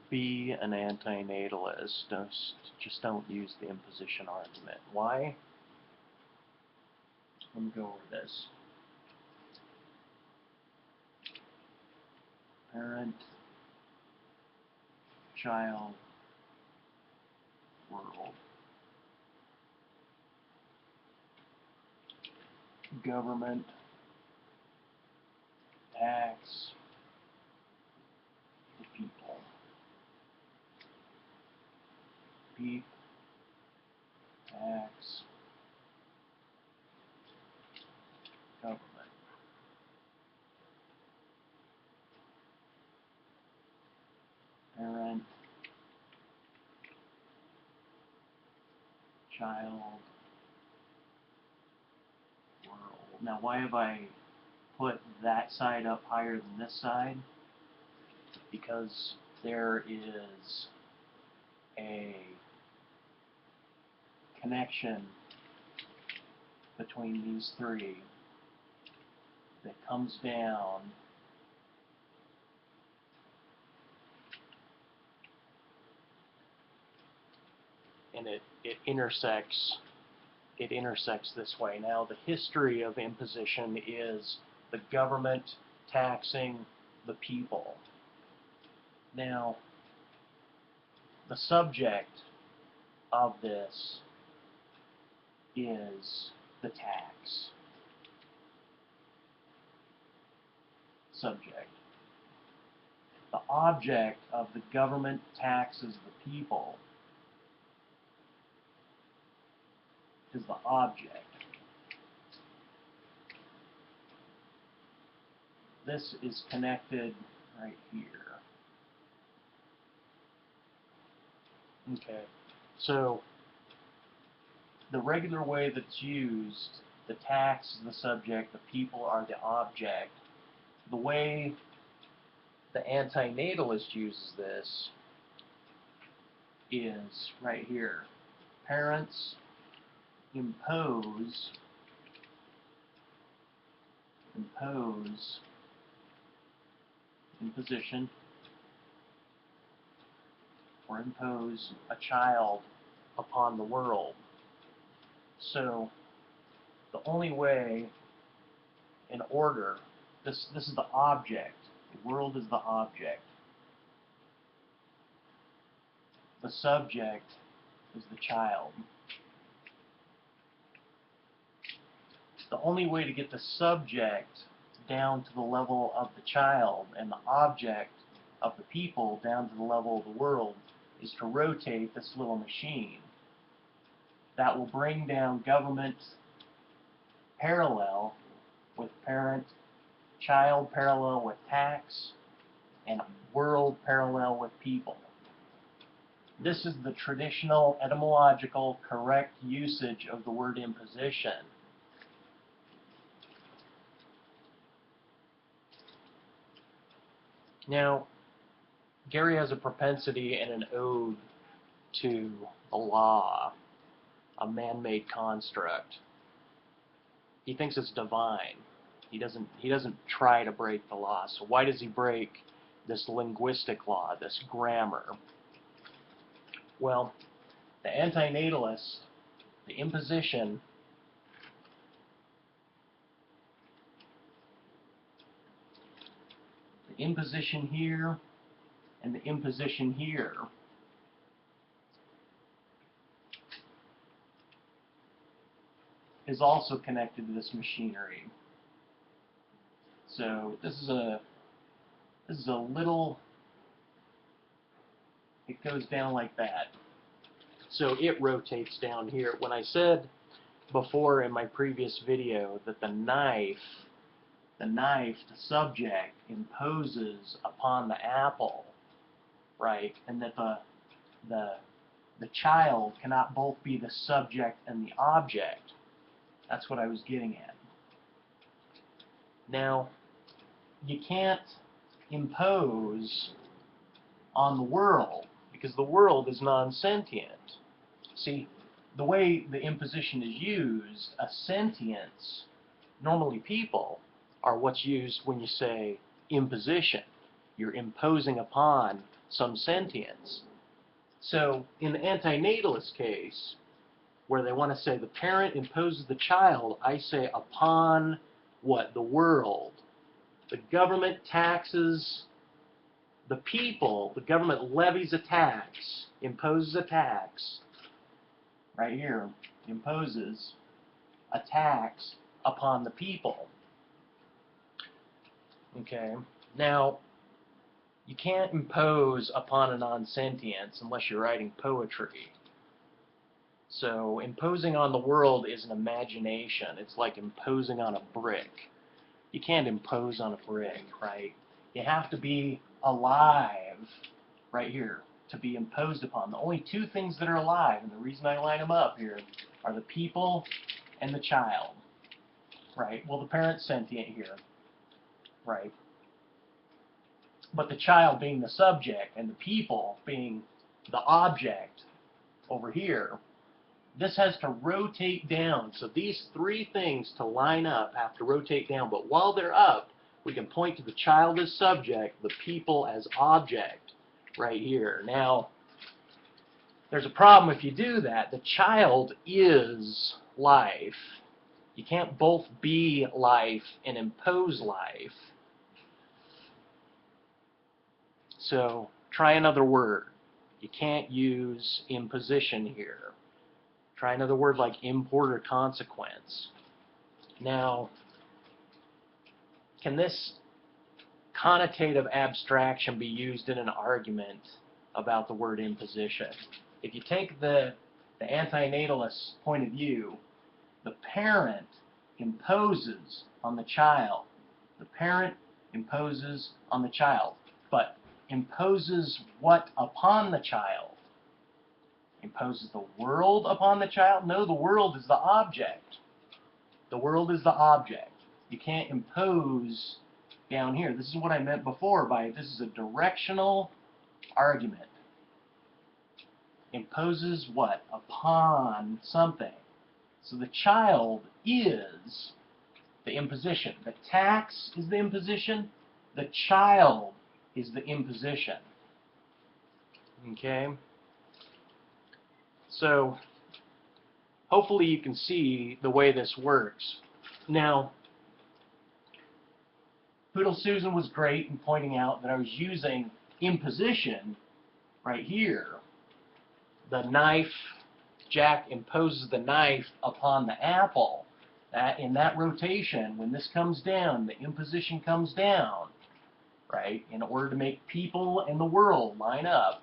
be an antinatalist. Just don't use the imposition argument. Why? Let me go over this. Parent, child, world. Government, tax, the people. Beef, tax, government. Parent, child, world. Now, why have I put that side up higher than this side? Because there is a connection between these three that comes down and it intersects this way. Now, the history of imposition is the government taxing the people. Now, the subject of this is the tax. Subject. The object of the government taxes the people is the object. This is connected right here. Okay, so the regular way that's used, the tax is the subject, the people are the object. The way the antinatalist uses this is right here. Parents impose imposition or impose a child upon the world. So the only way, in order, this is the object. The world is the object. The subject is the child. The only way to get the subject down to the level of the child and the object of the people down to the level of the world is to rotate this little machine. That will bring down government parallel with parent, child parallel with tax, and world parallel with people. This is the traditional etymological correct usage of the word imposition. Now, Gary has a propensity and an ode to the law, a man-made construct. He thinks it's divine. He doesn't try to break the law. So why does he break this linguistic law, this grammar? Well, the antinatalist, the imposition, here and the imposition here is also connected to this machinery. So this is a little, it goes down like that. So it rotates down here. When I said before in my previous video that the knife, the subject, imposes upon the apple, right? And that the child cannot both be the subject and the object. That's what I was getting at. Now, you can't impose on the world because the world is non-sentient. See, the way the imposition is used, a sentience, normally people, are what's used when you say imposition. You're imposing upon some sentience. So in the antinatalist case, where they want to say the parent imposes the child, I say upon what? The world. The government taxes the people. The government levies a tax, imposes a tax. Right here, imposes a tax upon the people. Okay, now you can't impose upon a non-sentience unless you're writing poetry. So imposing on the world is an imagination. It's like imposing on a brick. You can't impose on a brick, right? You have to be alive, right here, to be imposed upon. The only two things that are alive, and the reason I line them up here, are the people and the child, right? Well, the parent's sentient here, right? But the child being the subject and the people being the object over here, this has to rotate down. So these three things to line up have to rotate down. But while they're up, we can point to the child as subject, the people as object, right here. Now, there's a problem if you do that. The child is life. You can't both be life and impose life. So try another word. You can't use imposition here. Try another word like import or consequence. Now, can this connotative abstraction be used in an argument about the word imposition? If you take the antinatalist point of view, the parent imposes on the child. The parent imposes on the child. But imposes what upon the child? Imposes the world upon the child? No, the world is the object. The world is the object. You can't impose down here. This is what I meant before by this is a directional argument. Imposes what? Upon something. So the child is the imposition. The tax is the imposition. The child is the imposition. Okay? So, hopefully you can see the way this works. Now, Poodle Susan was great in pointing out that I was using imposition right here. The knife, Jack imposes the knife upon the apple. In that rotation, when this comes down, the imposition comes down, right, in order to make people and the world line up.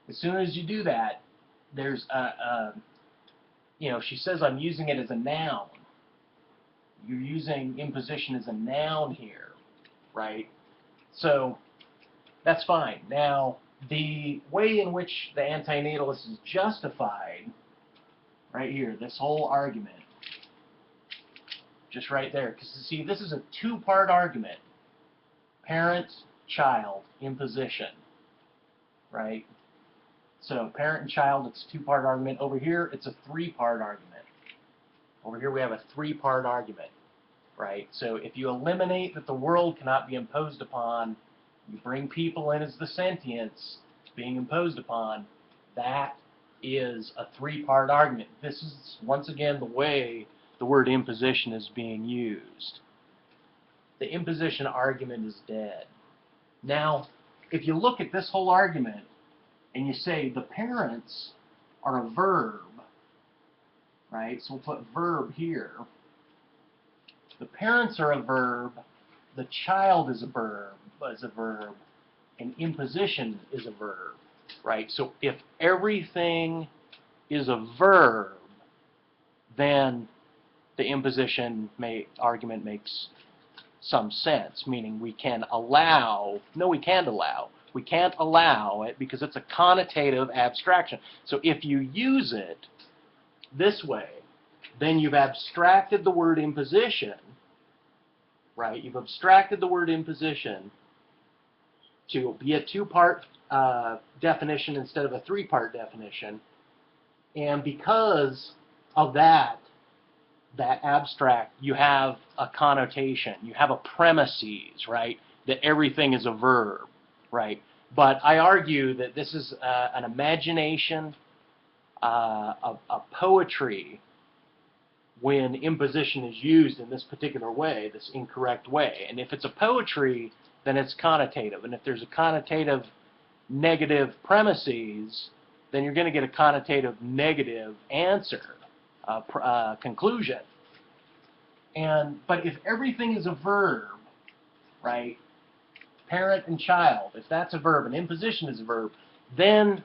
As soon as you do that, there's she says I'm using it as a noun. You're using imposition as a noun here, right? So that's fine. Now, the way in which the antinatalist is justified, right here, this whole argument, just right there, because see, this is a two-part argument. Parent, child, imposition, right? So parent and child, it's a two-part argument. Over here, it's a three-part argument. Over here, we have a three-part argument, right? So if you eliminate that the world cannot be imposed upon, you bring people in as the sentience being imposed upon, that is a three-part argument. This is, once again, the way the word imposition is being used. The imposition argument is dead. Now, if you look at this whole argument, and you say the parents are a verb, right? So we'll put verb here. The parents are a verb, the child is a verb, and imposition is a verb, right? So if everything is a verb, then the imposition argument makes some sense, meaning we can allow, no we can't allow, we can't allow it because it's a connotative abstraction. So if you use it this way, then you've abstracted the word imposition, right? You've abstracted the word imposition to be a two-part definition instead of a three-part definition. And because of that abstract, you have a connotation, you have a premises, right? that everything is a verb, right? But I argue that this is an imagination, a poetry, when imposition is used in this particular way, this incorrect way. And if it's a poetry, then it's connotative. And if there's a connotative negative premises, then you're going to get a connotative negative answer, conclusion. But if everything is a verb, right, parent and child, if that's a verb and imposition is a verb, then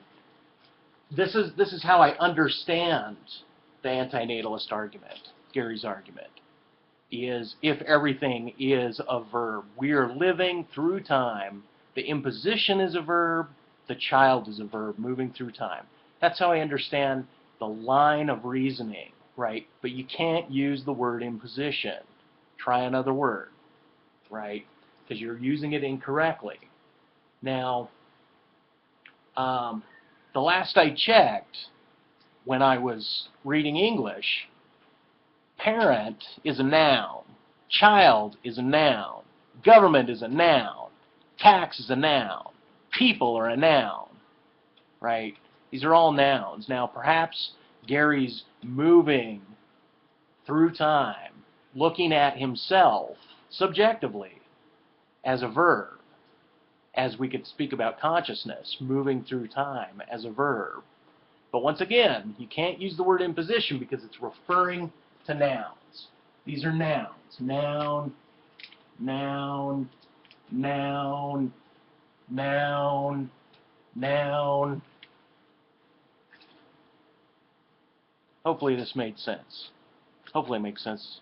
this is how I understand the antinatalist argument, Gary's argument, is if everything is a verb. We are living through time. The imposition is a verb, the child is a verb, moving through time. That's how I understand the line of reasoning, right? But you can't use the word imposition. Try another word, right? Because you're using it incorrectly. Now, the last I checked, when I was reading English, parent is a noun, child is a noun, government is a noun, tax is a noun, people are a noun, right? These are all nouns. Now, perhaps Gary's moving through time, looking at himself subjectively as a verb, as we could speak about consciousness, moving through time as a verb. But once again, you can't use the word imposition because it's referring to nouns. These are nouns. Noun, noun, noun, noun, noun. Hopefully this made sense. Hopefully it makes sense.